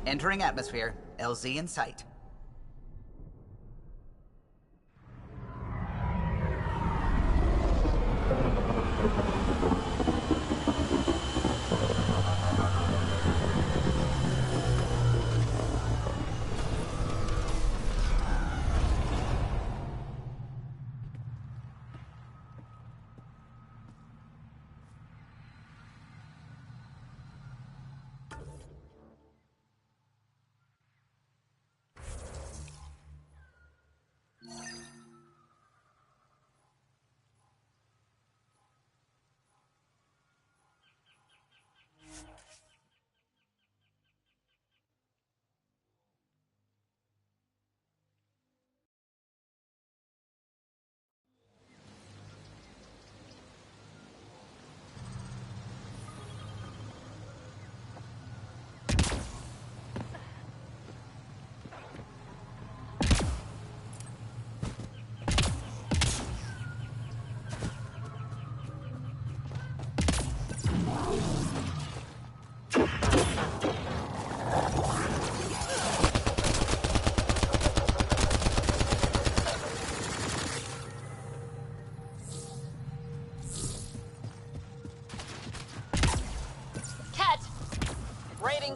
Entering atmosphere. LZ in sight.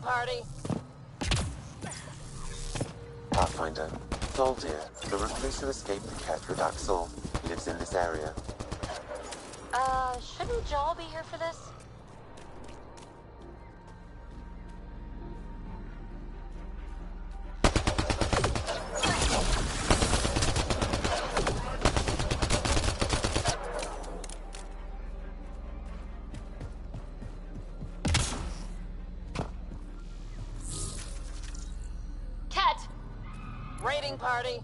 Party. Pathfinder, Gold here. The recluse who escaped the cat Redaxel lives in this area. Shouldn't Joel be here for this? Raiding party.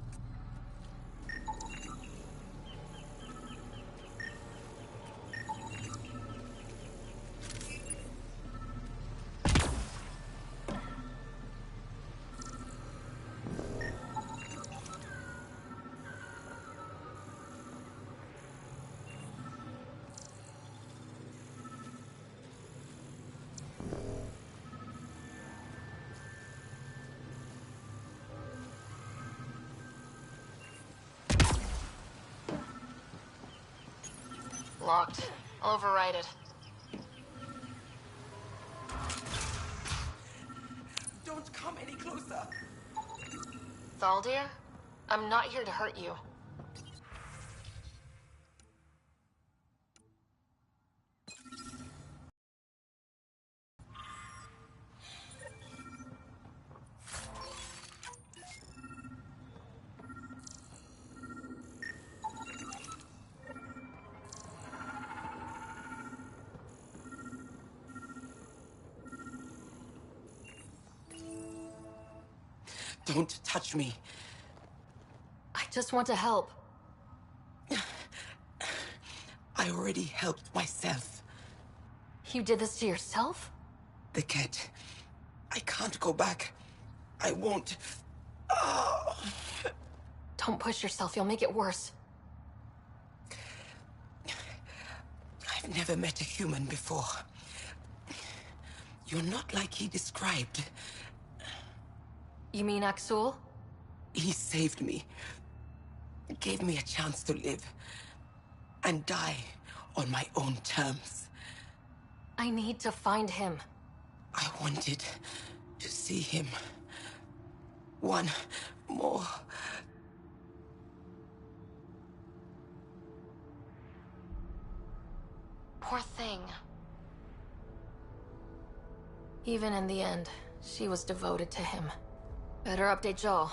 Locked. I'll override it. Don't come any closer. Thaldir? I'm not here to hurt you. Don't touch me. I just want to help. I already helped myself. You did this to yourself? The cat. I can't go back. I won't. Oh. Don't push yourself, you'll make it worse. I've never met a human before. You're not like he described. You mean Axul? He saved me. Gave me a chance to live. And die on my own terms. I need to find him. I wanted to see him. One more. Poor thing. Even in the end, she was devoted to him. Better update Joel.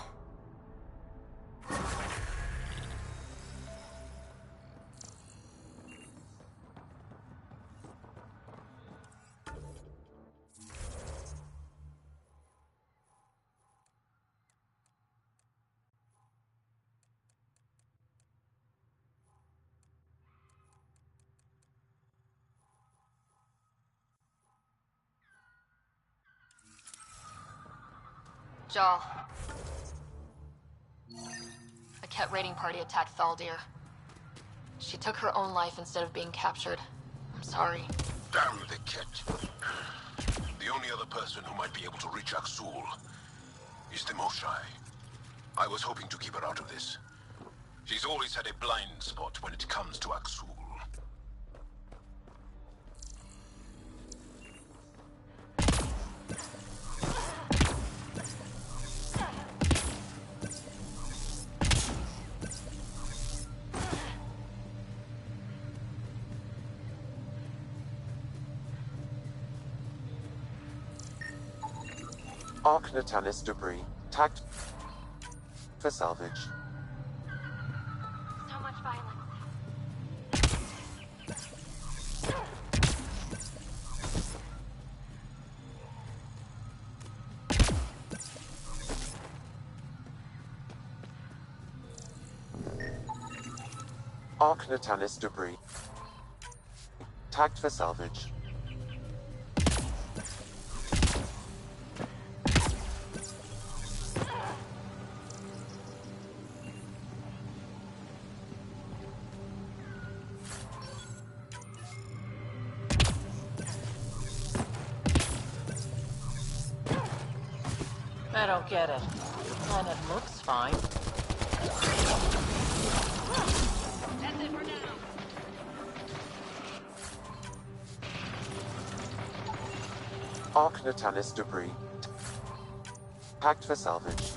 Joel. A Ket raiding party attacked Thaldir. She took her own life instead of being captured. I'm sorry. Damn the Ket. The only other person who might be able to reach Axul is the Moshai. I was hoping to keep her out of this. She's always had a blind spot when it comes to Axul. Arc Natalis debris. Tagged for salvage. So much violence. Arc Natalis debris. Tagged for salvage. I don't get it. And it looks fine. That's it for now. Arc Natalis debris. Tagged for salvage.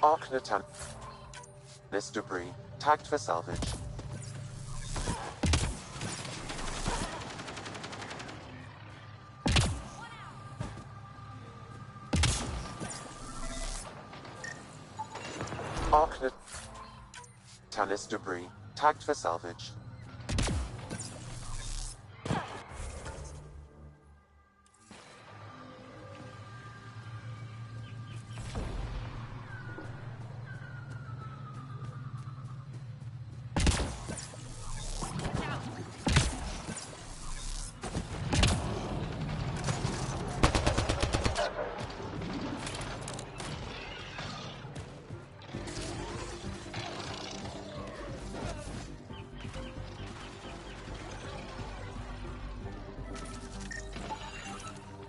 Arc Natalis debris. Tagged for salvage. Arc Natalis debris, tagged for salvage.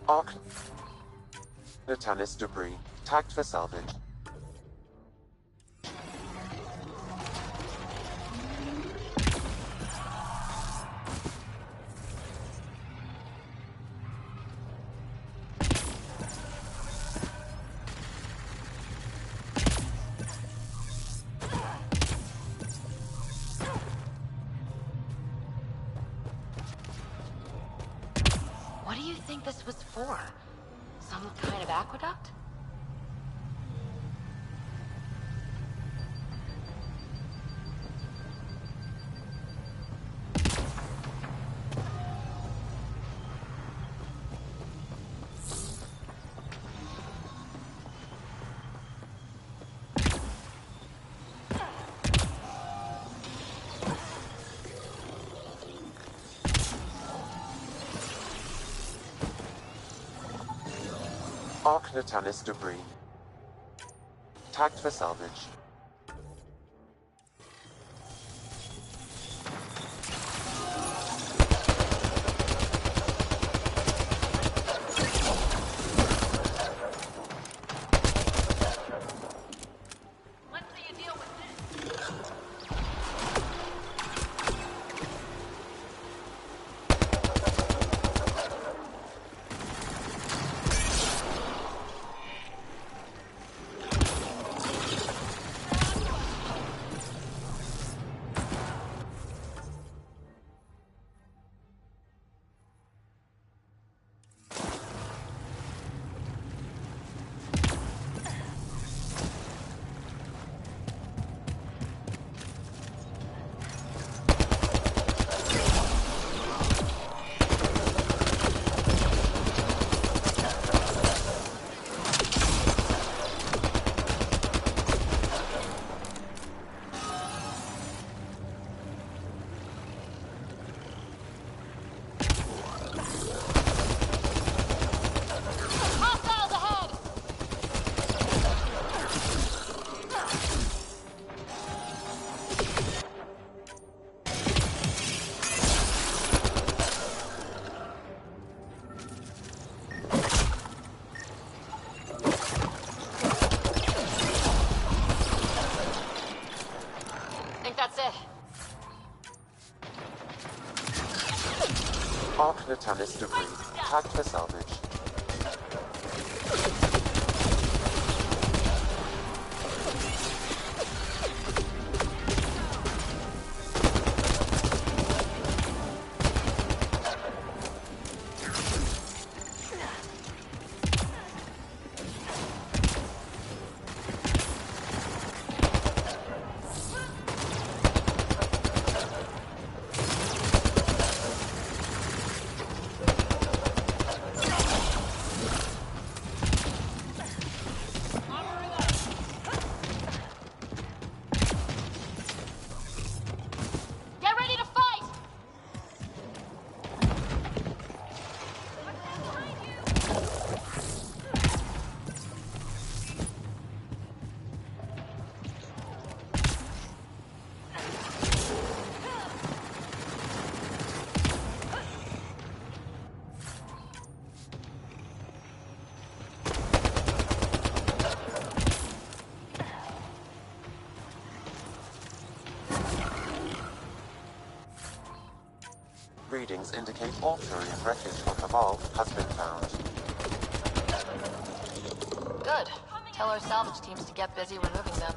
Arc Natalis debris, tagged for salvage. What do you think this was for? Some kind of aqueduct? Arc Natalis debris, tagged for salvage. Arc Natalis debris, tagged for salvage. Readings indicate altering wreckage for Cabal has been found. Good. Tell our salvage teams to get busy removing them.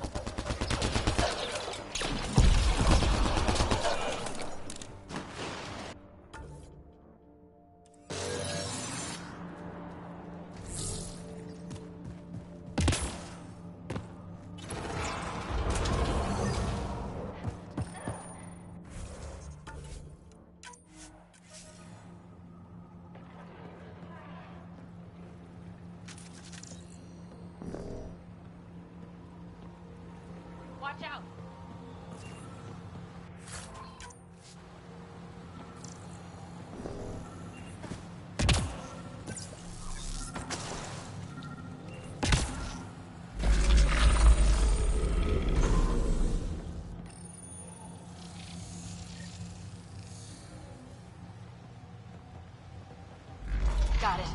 Watch out! Got it.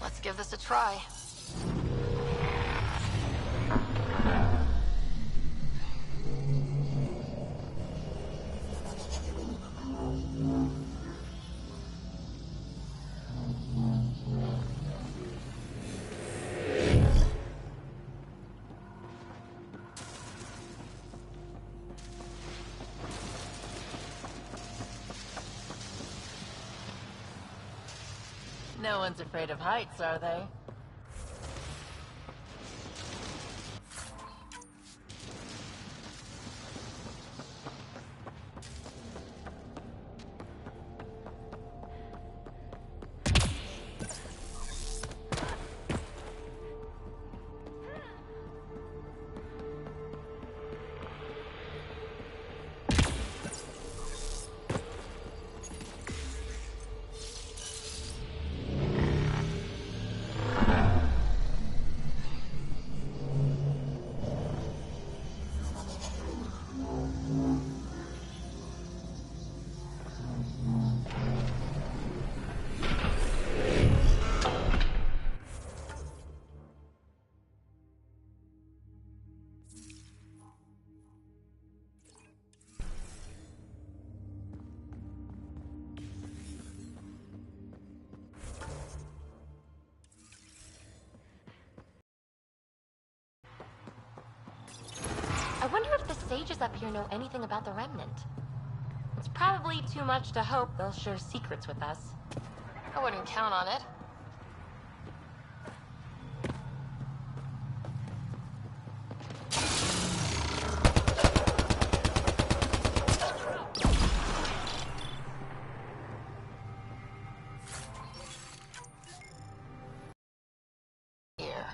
Let's give this a try. No one's afraid of heights, are they? I wonder if the sages up here know anything about the Remnant. It's probably too much to hope they'll share secrets with us. I wouldn't count on it. Here.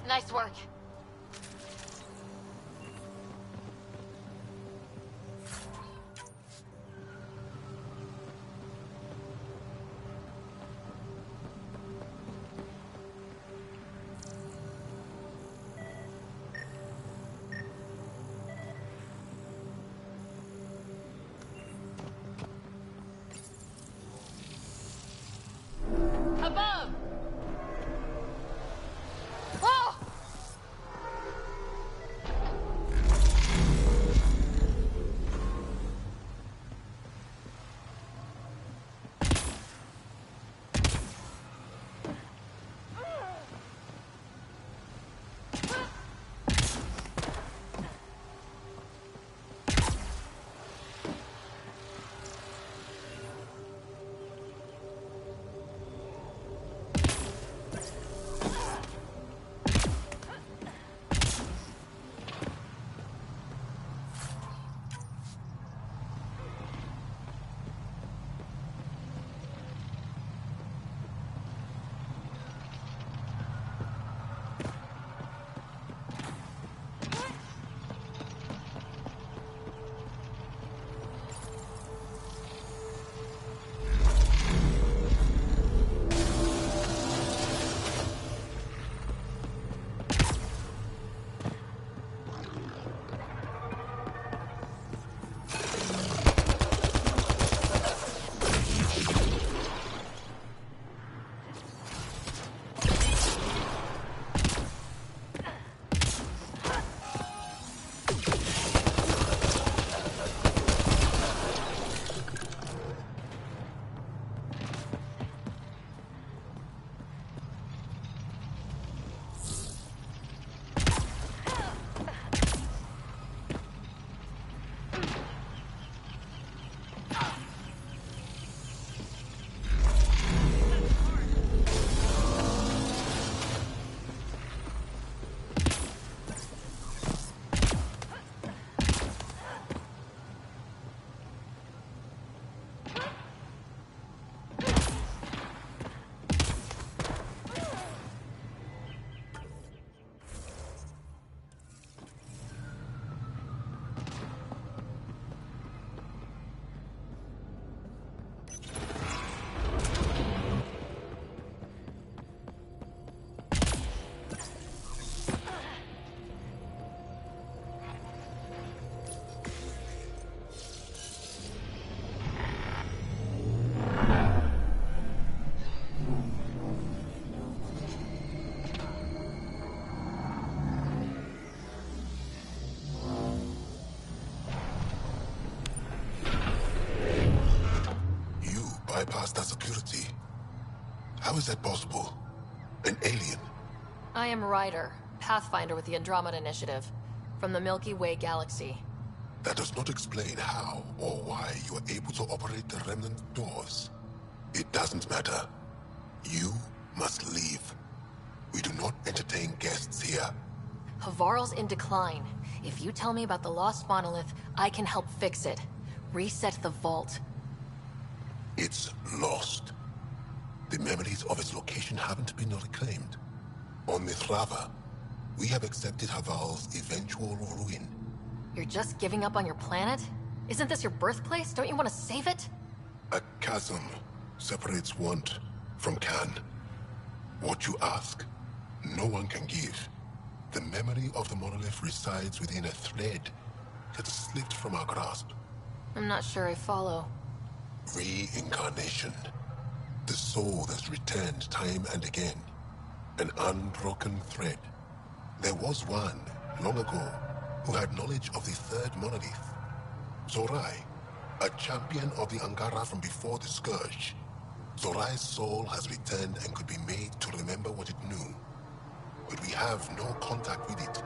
Nice work. is that possible? An alien? I am Ryder, Pathfinder with the Andromeda Initiative, from the Milky Way galaxy. That does not explain how or why you are able to operate the remnant doors. It doesn't matter. You must leave. We do not entertain guests here. Havarl's in decline. If you tell me about the lost monolith, I can help fix it. Reset the vault. It's lost. The memories of its location haven't been reclaimed. On Mithrava, we have accepted Havarl's eventual ruin. You're just giving up on your planet? Isn't this your birthplace? Don't you want to save it? A chasm separates want from can. What you ask, no one can give. The memory of the monolith resides within a thread that slipped from our grasp. I'm not sure I follow. Reincarnation. The soul that's returned time and again. An unbroken thread. There was one, long ago, who had knowledge of the third monolith. Zorai, a champion of the Angara from before the Scourge. Zorai's soul has returned and could be made to remember what it knew. But we have no contact with it.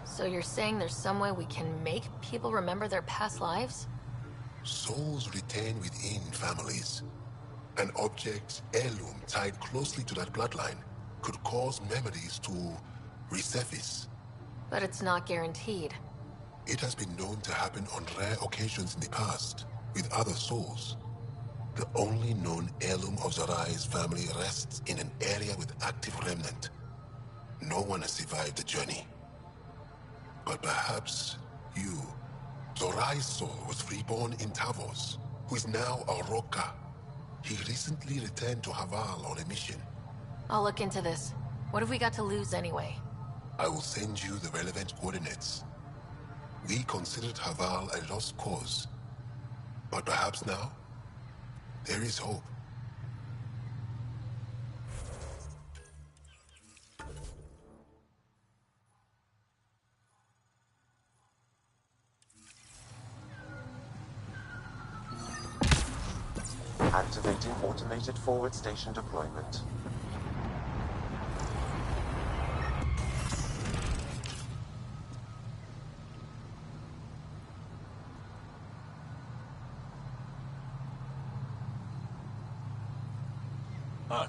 So you're saying there's some way we can make people remember their past lives? Souls retain within families. An object, heirloom, tied closely to that bloodline could cause memories to resurface. But it's not guaranteed. It has been known to happen on rare occasions in the past, with other souls. The only known heirloom of Zorai's family rests in an area with active remnant. No one has survived the journey. But perhaps you. Zorai's soul was reborn in Tavos, who is now a Roka. He recently returned to Havarl on a mission. I'll look into this. What have we got to lose anyway? I will send you the relevant coordinates. We considered Havarl a lost cause. But perhaps now, there is hope. Activating automated forward station deployment.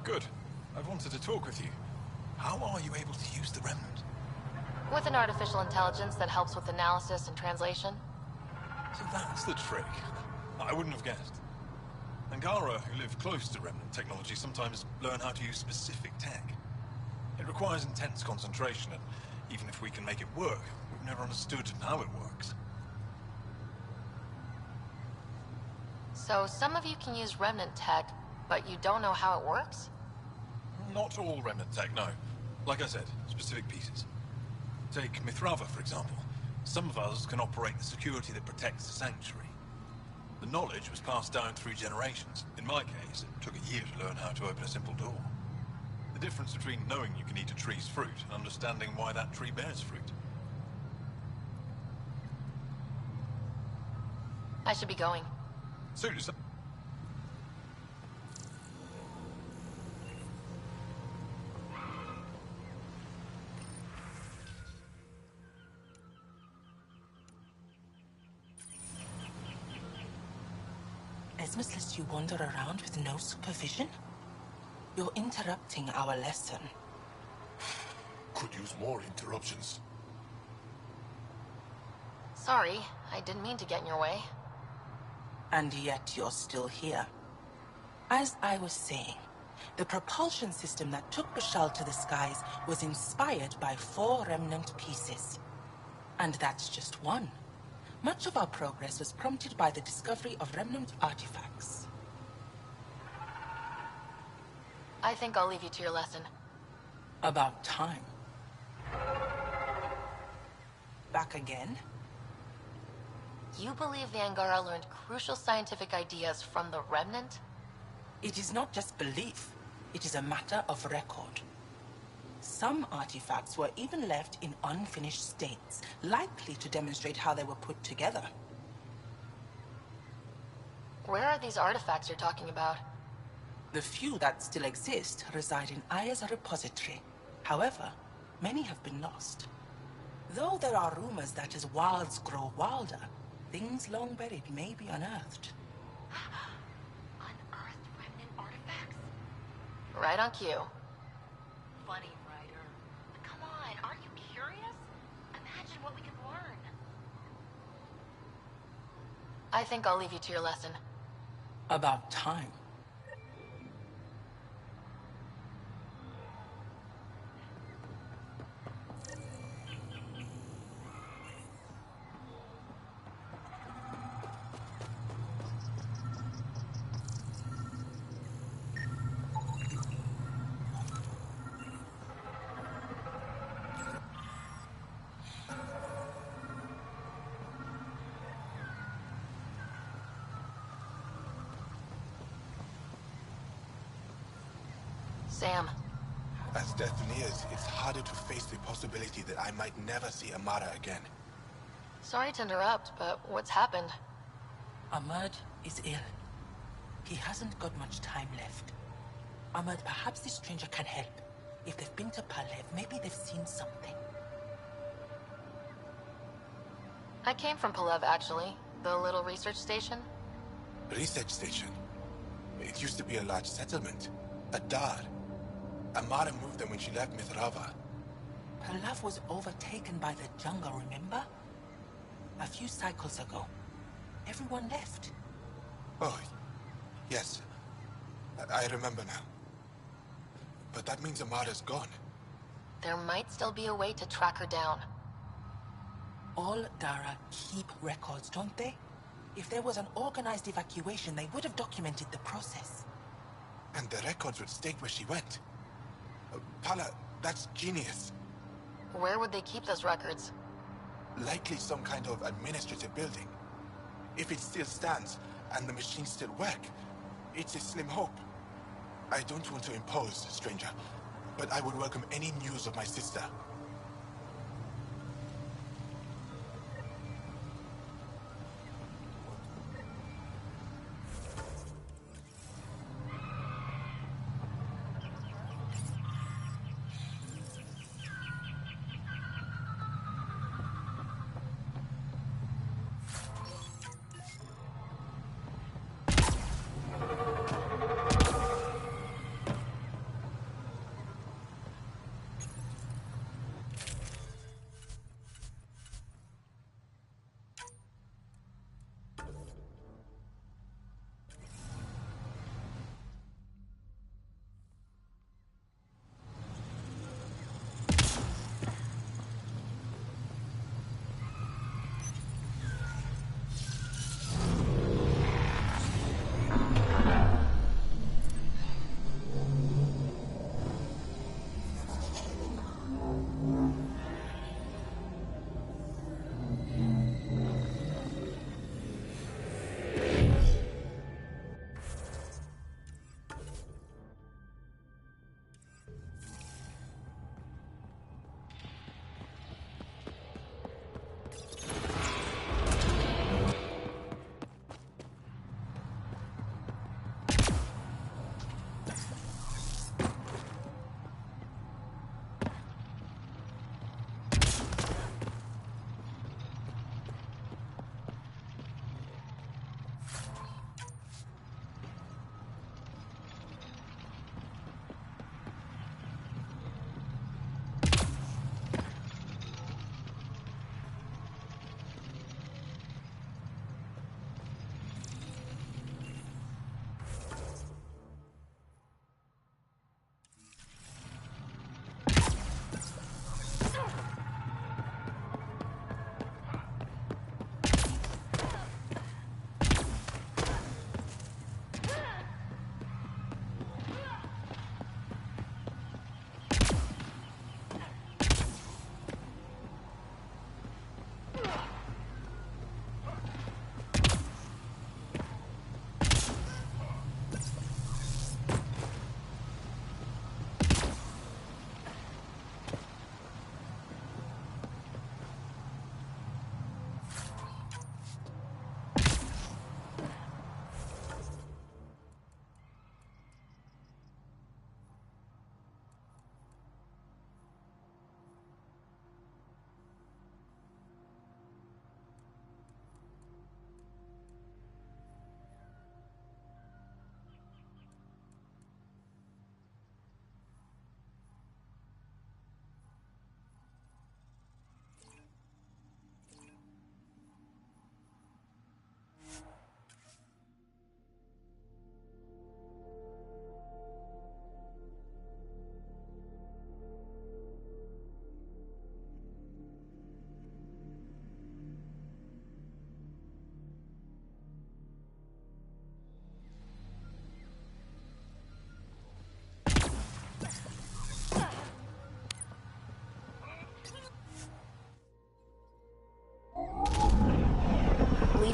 Good. I wanted to talk with you. How are you able to use the remnant? With an artificial intelligence that helps with analysis and translation. So that's the trick. I wouldn't have guessed. Angara, who live close to remnant technology, sometimes learn how to use specific tech. It requires intense concentration, and even if we can make it work, we've never understood how it works. So some of you can use remnant tech, but you don't know how it works? Not all remnant tech, no. Like I said, specific pieces. Take Mithrava, for example. Some of us can operate the security that protects the sanctuary. The knowledge was passed down through generations. In my case, it took a year to learn how to open a simple door. The difference between knowing you can eat a tree's fruit and understanding why that tree bears fruit. I should be going. Suit yourself. Esmus lets you wander around with no supervision? You're interrupting our lesson. Could use more interruptions. Sorry, I didn't mean to get in your way. And yet you're still here. As I was saying, the propulsion system that took Bashal to the skies was inspired by 4 remnant pieces. And that's just one. Much of our progress was prompted by the discovery of remnant artifacts. I think I'll leave you to your lesson. About time. Back again? You believe the Angara learned crucial scientific ideas from the Remnant? It is not just belief. It is a matter of record. Some artifacts were even left in unfinished states, likely to demonstrate how they were put together. Where are these artifacts you're talking about? The few that still exist reside in Aya's repository. However, many have been lost. Though there are rumors that as wilds grow wilder, things long buried may be unearthed. Unearthed remnant artifacts? Right on cue. Funny, writer. Come on, aren't you curious? Imagine what we could learn. I think I'll leave you to your lesson. About time. Sam, As death nears, it's harder to face the possibility that I might never see Amara again. sorry to interrupt, but what's happened? Ahmed is ill. He hasn't got much time left. Ahmed, perhaps this stranger can help. If they've been to Palev, maybe they've seen something. I came from Palev, actually. The little research station. Research station. It used to be a large settlement. A dar. Amara moved them when she left Mithrava. Palev was overtaken by the jungle, remember? A few cycles ago. Everyone left. Oh, yes. I remember now. But that means Amara's gone. There might still be a way to track her down. All Dara keep records, don't they? If there was an organized evacuation, they would have documented the process. And the records would state where she went. Pala, that's genius. Where would they keep those records? Likely some kind of administrative building. If it still stands, and the machines still work, it's a slim hope. I don't want to impose, stranger, but I would welcome any news of my sister.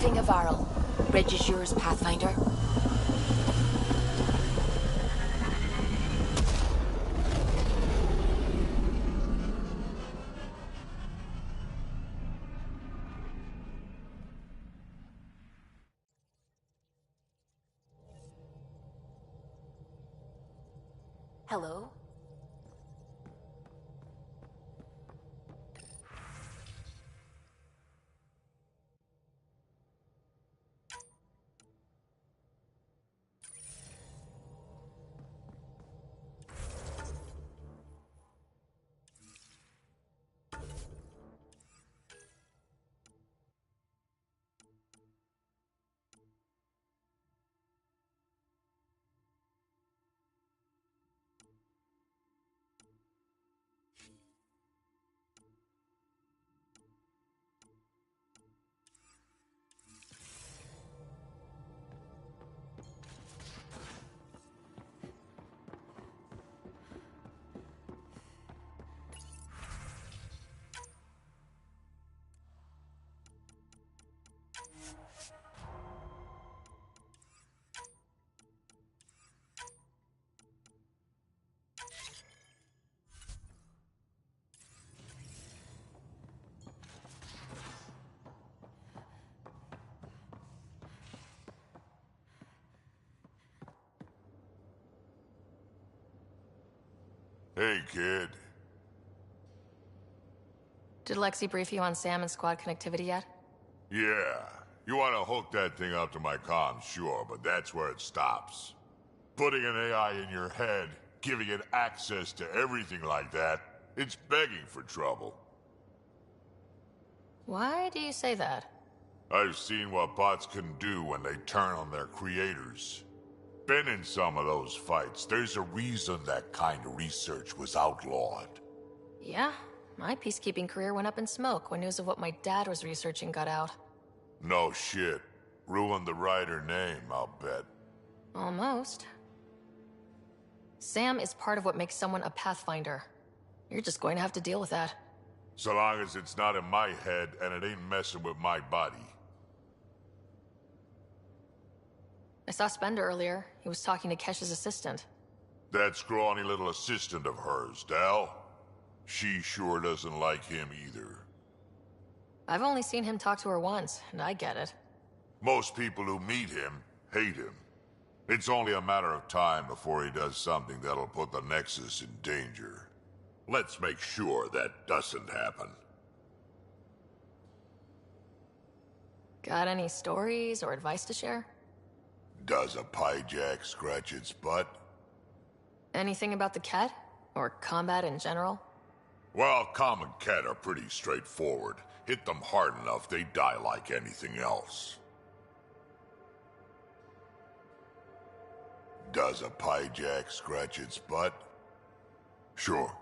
Receiving a Varl. Bridge is yours, Pathfinder. Hello? Hey, kid. Did Lexi brief you on Sam and squad connectivity yet? Yeah. You want to hook that thing up to my comms, sure, but that's where it stops. Putting an AI in your head, giving it access to everything like that, it's begging for trouble. Why do you say that? I've seen what bots can do when they turn on their creators. Been in some of those fights. There's a reason that kind of research was outlawed. Yeah, my peacekeeping career went up in smoke when news of what my dad was researching got out. No shit. Ruined the writer name, I'll bet. Almost. Sam is part of what makes someone a Pathfinder. You're just going to have to deal with that. So long as it's not in my head and it ain't messing with my body. I saw Spender earlier. He was talking to Kesh's assistant. That scrawny little assistant of hers, Dal. She sure doesn't like him either. I've only seen him talk to her once, and I get it. Most people who meet him hate him. It's only a matter of time before he does something that'll put the Nexus in danger. Let's make sure that doesn't happen. Got any stories or advice to share? Does a pyjak scratch its butt? Anything about the Ket? Or combat in general? Well, common Ket are pretty straightforward. Hit them hard enough, they die like anything else. Does a pyjak scratch its butt? Sure.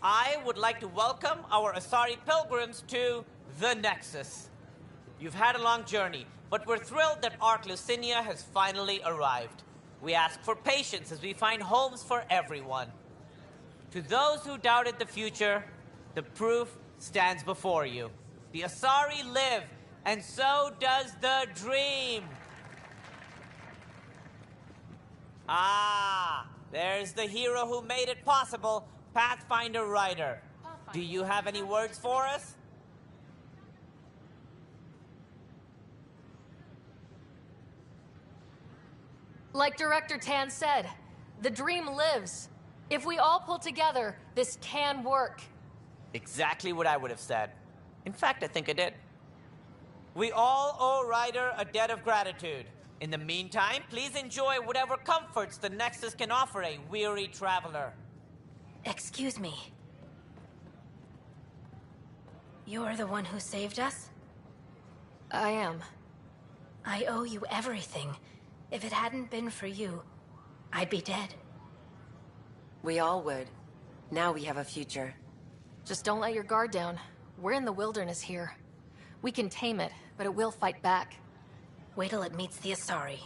I would like to welcome our Asari pilgrims to the Nexus. You've had a long journey, but we're thrilled that Ark Lucinia has finally arrived. We ask for patience as we find homes for everyone. To those who doubted the future, the proof stands before you. The Asari live, and so does the dream. Ah, there's the hero who made it possible, Pathfinder Ryder. Do you have any words for us? Like Director Tan said, the dream lives. If we all pull together, this can work. Exactly what I would have said. In fact, I think I did. We all owe Ryder a debt of gratitude. In the meantime, please enjoy whatever comforts the Nexus can offer a weary traveler. Excuse me. You're the one who saved us? I am. I owe you everything. If it hadn't been for you, I'd be dead. We all would. Now we have a future. Just don't let your guard down. We're in the wilderness here. We can tame it, but it will fight back. Wait till it meets the Asari.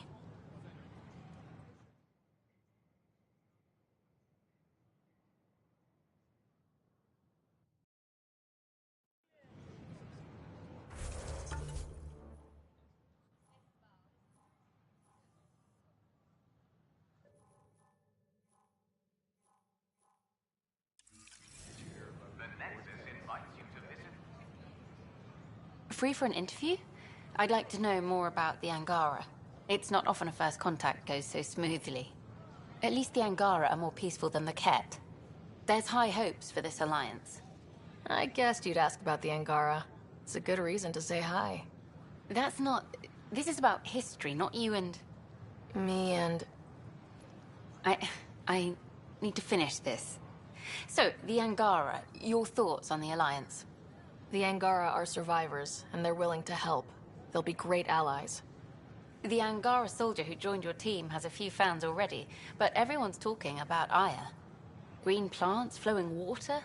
Free for an interview? I'd like to know more about the Angara. It's not often a first contact goes so smoothly. At least the Angara are more peaceful than the Ket. There's high hopes for this alliance. I guessed you'd ask about the Angara. It's a good reason to say hi. That's not... This is about history, not you and... Me and... I need to finish this. So, the Angara, your thoughts on the alliance? The Angara are survivors, and they're willing to help. They'll be great allies. The Angara soldier who joined your team has a few fans already, but everyone's talking about Aya. Green plants, flowing water?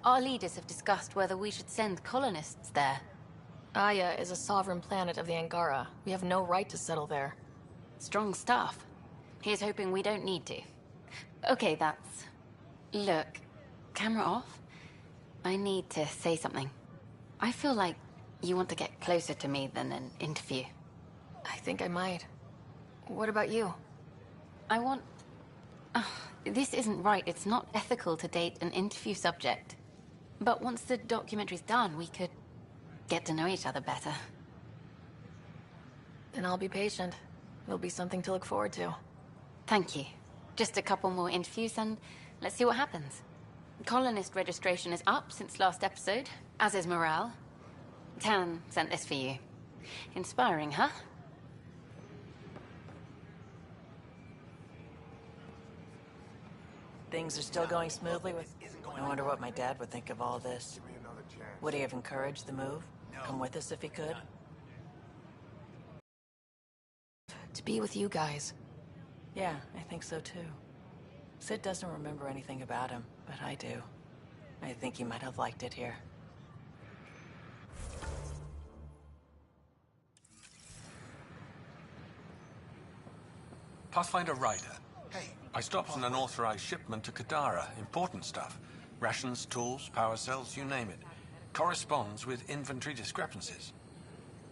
Our leaders have discussed whether we should send colonists there. Aya is a sovereign planet of the Angara. We have no right to settle there. Strong stuff. Here's hoping we don't need to. Okay, that's... Look, camera off. I need to say something. I feel like you want to get closer to me than an interview. I think I might. What about you? I want... this isn't right. It's not ethical to date an interview subject. But once the documentary's done, we could get to know each other better. Then I'll be patient. It'll be something to look forward to. Thank you. Just a couple more interviews and let's see what happens. Colonist registration is up since last episode, as is morale. Tan sent this for you. Inspiring, huh? Things are still going smoothly with... I wonder what my dad would think of all this. Would he have encouraged the move? Come with us if he could? To be with you guys. Yeah, I think so too. Sid doesn't remember anything about him, but I do. I think he might have liked it here. Pathfinder Ryder. I stopped on an authorized shipment to Kadara. Important stuff. Rations, tools, power cells, you name it. Corresponds with inventory discrepancies.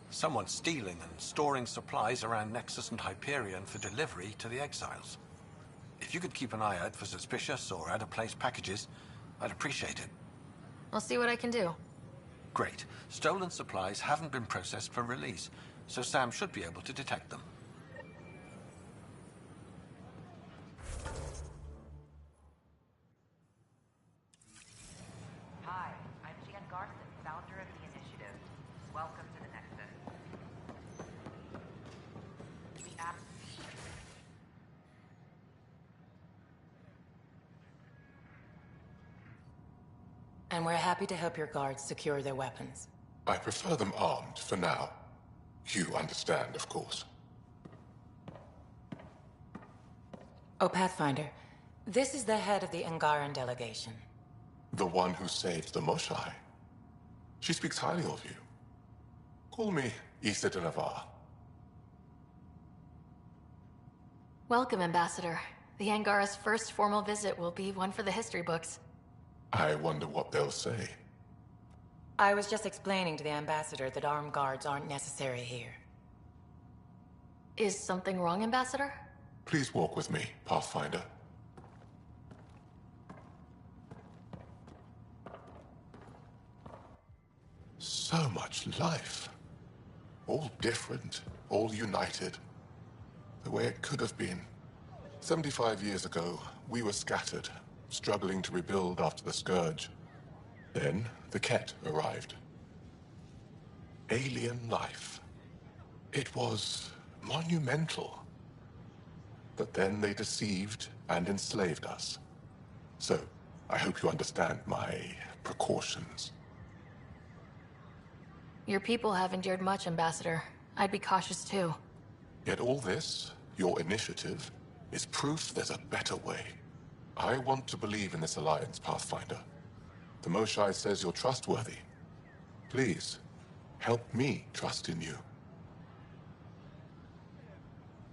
Someone's stealing and storing supplies around Nexus and Hyperion for delivery to the exiles. If you could keep an eye out for suspicious or out-of-place packages, I'd appreciate it. I'll see what I can do. Great. Stolen supplies haven't been processed for release, so Sam should be able to detect them. Hi, I'm Jan Garson, founder of the initiative. Welcome to the Nexus. And we're happy to help your guards secure their weapons. I prefer them armed for now. You understand, of course. Oh, Pathfinder, this is the head of the Angaran delegation. The one who saved the Moshai. She speaks highly of you. Call me Issa de Navarre. Welcome, Ambassador. The Angara's first formal visit will be one for the history books. I wonder what they'll say. I was just explaining to the Ambassador that armed guards aren't necessary here. Is something wrong, Ambassador? Please walk with me, Pathfinder. So much life. All different, all united. The way it could have been. 75 years ago, we were scattered, struggling to rebuild after the Scourge. Then, the Ket arrived. Alien life. It was monumental. But then they deceived and enslaved us. So, I hope you understand my precautions. Your people have endured much, Ambassador. I'd be cautious too. Yet all this, your initiative, is proof there's a better way. I want to believe in this alliance, Pathfinder. The Moshai says you're trustworthy. Please, help me trust in you.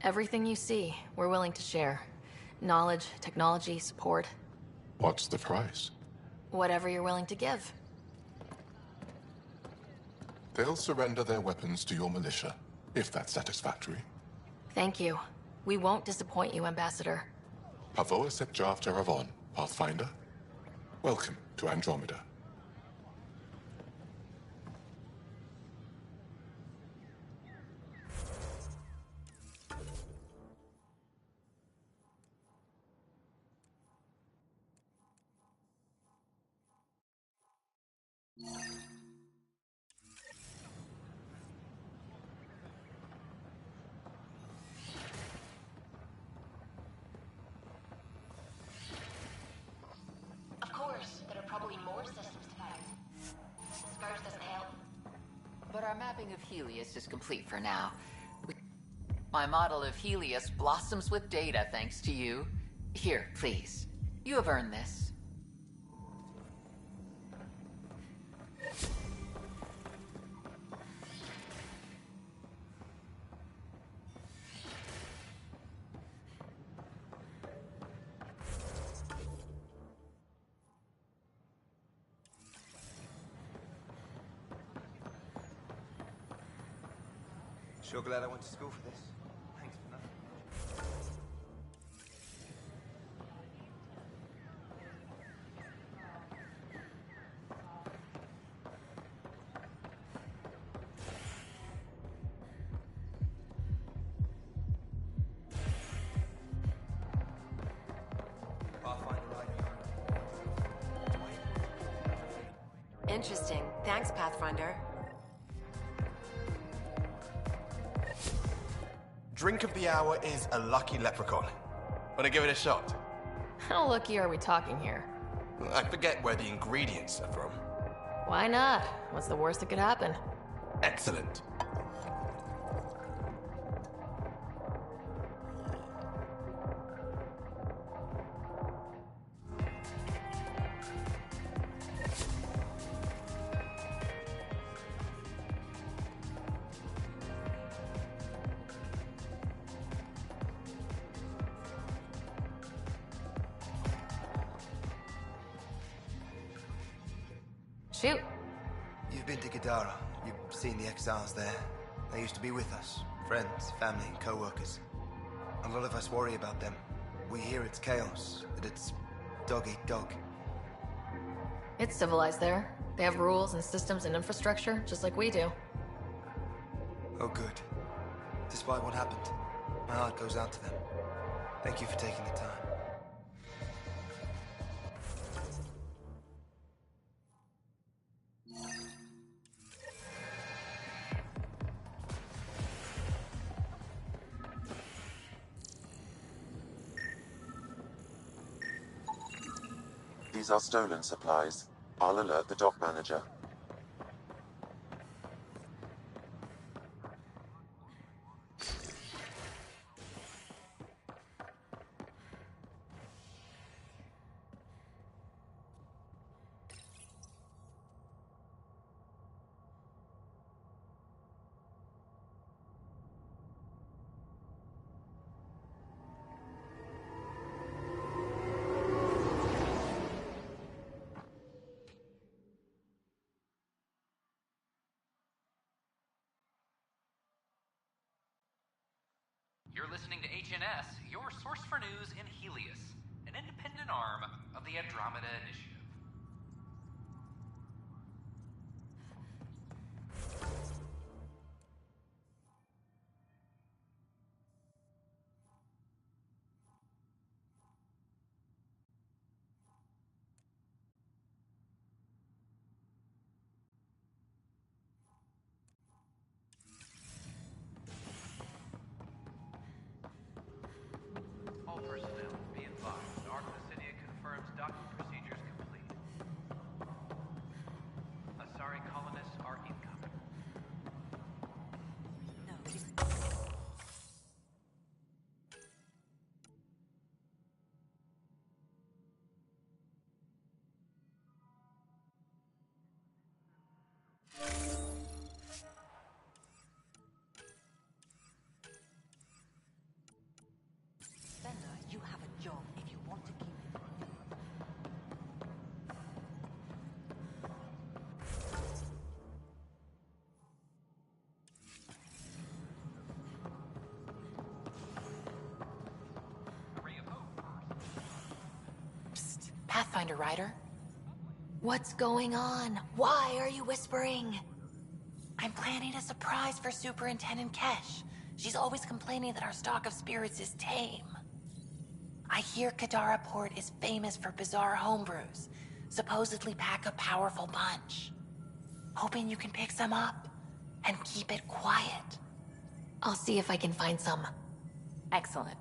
Everything you see, we're willing to share. Knowledge, technology, support. What's the price? Whatever you're willing to give. They'll surrender their weapons to your militia, if that's satisfactory. Thank you. We won't disappoint you, Ambassador. Pavoa sep Jav Jaravon, Pathfinder. Welcome to Andromeda. Of course, there are probably more systems to find. Scourge doesn't help. But our mapping of Helios is complete for now. My model of Helios blossoms with data thanks to you. Here, please. You have earned this. Sure glad I went to school for this. Thanks for nothing. Interesting. Thanks, Pathfinder. Drink of the hour is a lucky leprechaun. Wanna give it a shot? How lucky are we talking here? I forget where the ingredients are from. Why not? What's the worst that could happen? Excellent. Shoot. You've been to Kadara. You've seen the exiles there. They used to be with us. Friends, family, co-workers. A lot of us worry about them. We hear it's chaos, that it's dog-eat-dog. It's civilized there. They have rules and systems and infrastructure, just like we do. Oh, good. Despite what happened, my heart goes out to them. Thank you for taking the time. These are stolen supplies. I'll alert the dock manager. You're listening to HNS, your source for news in Helios, an independent arm of the Andromeda Initiative. All personnel, be advised. Arclusinia confirms docking procedures complete. Asari colonists are incoming. Bender, you have a job if you want to keep it. Psst, Pathfinder Ryder. What's going on? Why are you whispering? I'm planning a surprise for Superintendent Kesh. She's always complaining that our stock of spirits is tame. I hear Kadara Port is famous for bizarre homebrews, supposedly pack a powerful punch. Hoping you can pick some up and keep it quiet. I'll see if I can find some. Excellent.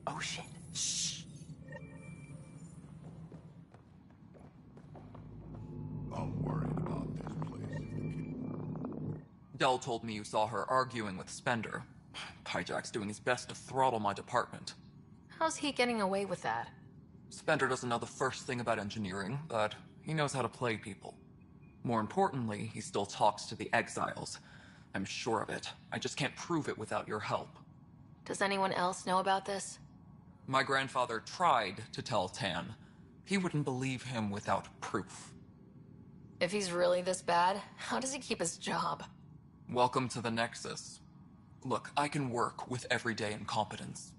Oh shit. Shh. I'm worried about this place. Dell told me you saw her arguing with Spender. Pyjack's doing his best to throttle my department. How's he getting away with that? Spender doesn't know the first thing about engineering, but he knows how to play people. More importantly, he still talks to the exiles. I'm sure of it. I just can't prove it without your help. Does anyone else know about this? My grandfather tried to tell Tan. He wouldn't believe him without proof. If he's really this bad, how does he keep his job? Welcome to the Nexus. Look, I can work with everyday incompetence.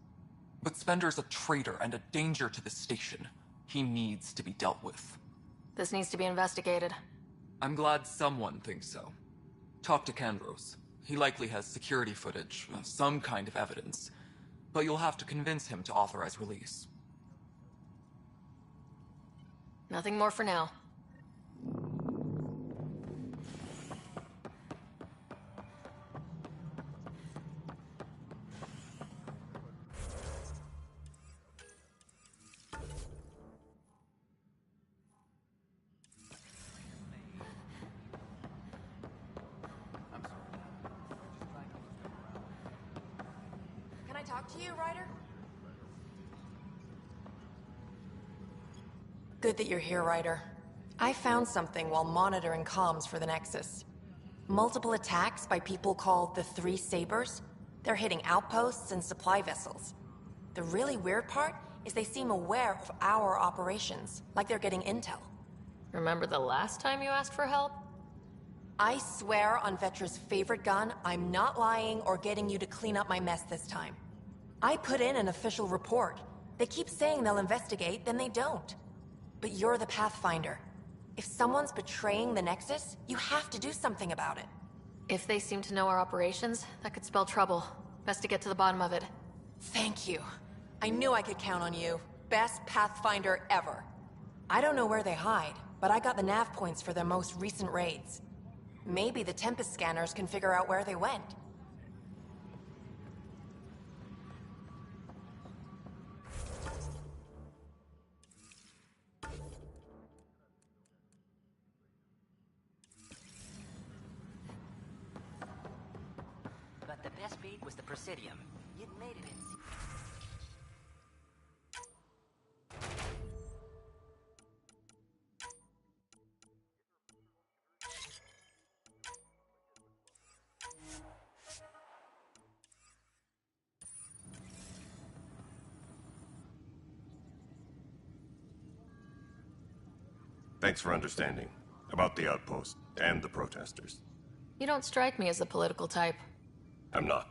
But Spender's a traitor and a danger to the station. He needs to be dealt with. This needs to be investigated. I'm glad someone thinks so. Talk to Kandros. He likely has security footage, some kind of evidence. But you'll have to convince him to authorize release. Nothing more for now. Can I talk to you, Ryder? Good that you're here, Ryder. I found something while monitoring comms for the Nexus. Multiple attacks by people called the Three Sabers. They're hitting outposts and supply vessels. The really weird part is they seem aware of our operations, like they're getting intel. Remember the last time you asked for help? I swear on Vetra's favorite gun, I'm not lying or getting you to clean up my mess this time. I put in an official report. They keep saying they'll investigate, then they don't. But you're the Pathfinder. If someone's betraying the Nexus, you have to do something about it. If they seem to know our operations, that could spell trouble. Best to get to the bottom of it. Thank you. I knew I could count on you. Best Pathfinder ever. I don't know where they hide, but I got the nav points for their most recent raids. Maybe the Tempest scanners can figure out where they went. But the best beat was the Presidium. You'd made it in. Thanks for understanding. About the outpost and the protesters. You don't strike me as the political type. I'm not.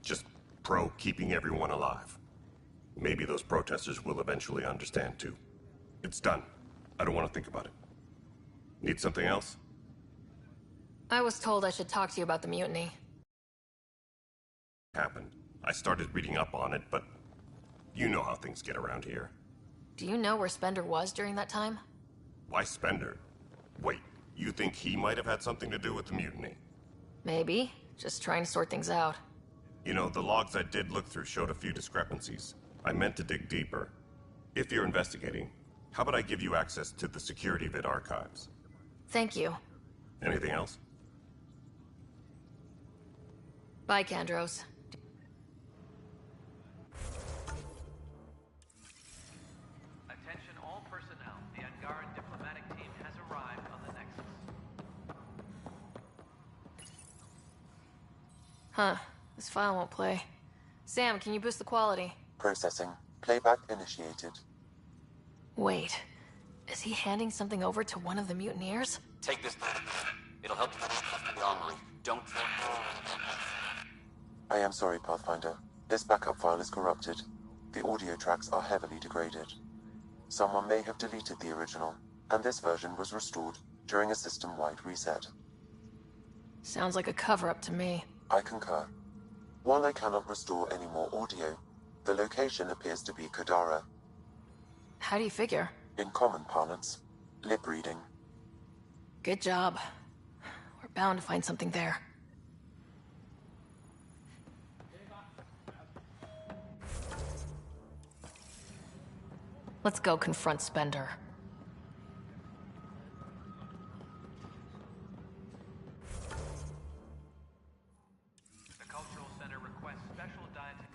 Just pro keeping everyone alive. Maybe those protesters will eventually understand too. It's done. I don't want to think about it. Need something else? I was told I should talk to you about the mutiny. Happened. I started reading up on it, but you know how things get around here. Do you know where Spender was during that time? Why Spender? Wait, you think he might have had something to do with the mutiny? Maybe. Just trying to sort things out. You know, the logs I did look through showed a few discrepancies. I meant to dig deeper. If you're investigating, how about I give you access to the security vid archives? Thank you. Anything else? Bye, Kandros. Attention all personnel. The Angaran diplomatic team has arrived on the Nexus. Huh. This file won't play. Sam, can you boost the quality? Processing. Playback initiated. Wait. Is he handing something over to one of the mutineers? Take this. It'll help you the armory. Don't... I am sorry, Pathfinder. This backup file is corrupted. The audio tracks are heavily degraded. Someone may have deleted the original, and this version was restored during a system-wide reset. Sounds like a cover-up to me. I concur. While I cannot restore any more audio, the location appears to be Kadara. How do you figure? In common parlance, lip reading. Good job. We're bound to find something there. Let's go confront Spender. The Cultural Center requests special dietary...